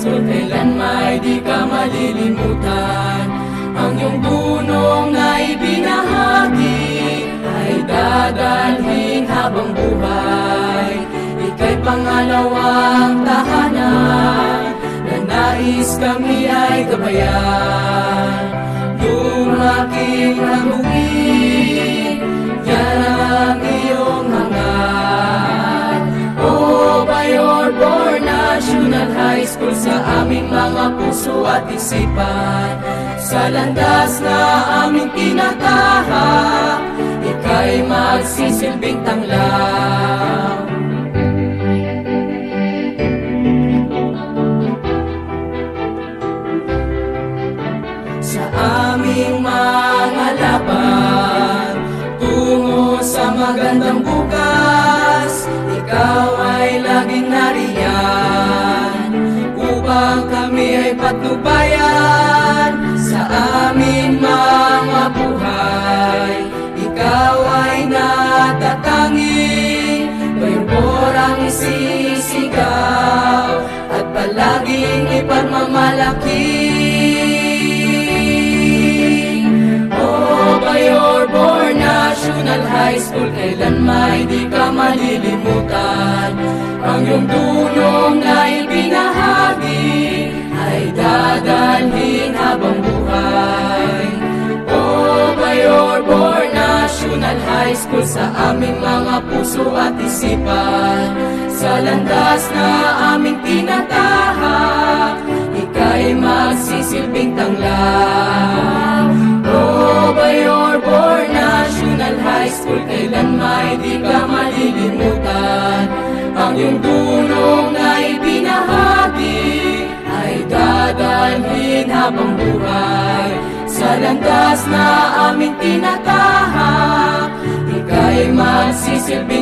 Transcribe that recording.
school, kailan may di ka malilimutan. Ang iyong dunong na ibinahagi ay dadalhin habang buhay. Ika'y pangalawang tahanan na nais kami ay gabayan. Lumaking hanguin, yan ang iyong hangat. O Bayor National High School, sa aming mga puso at isipan, sa landas na aming tinatahak, ika'y magsisilbing tanglaw. Sa aming mga laban, tungo sa magandang bukas, ikaw ay laging nariyan, upang kami ay patnubayan. Sa aming mga buhay, ikaw ay natatanging, Bayor ang isisigaw, at palaging ipagmamalaki. Bayor National High School, kailan may di ka malilimutan. Ang iyong dunong na ibinahagi ay dadalhin habang buhay. O Bayor National High School, sa aming mga puso at isipan, sa landas na aming tinatahak, ika'y magsisilbing tanglaw. O Bayor National High School, kailan may di ka malilimutan. Ang iyong dunong na ibinahagi ay dadalhin habang buhay. Sa landas na aming tinatahak, ika'y magsisilbing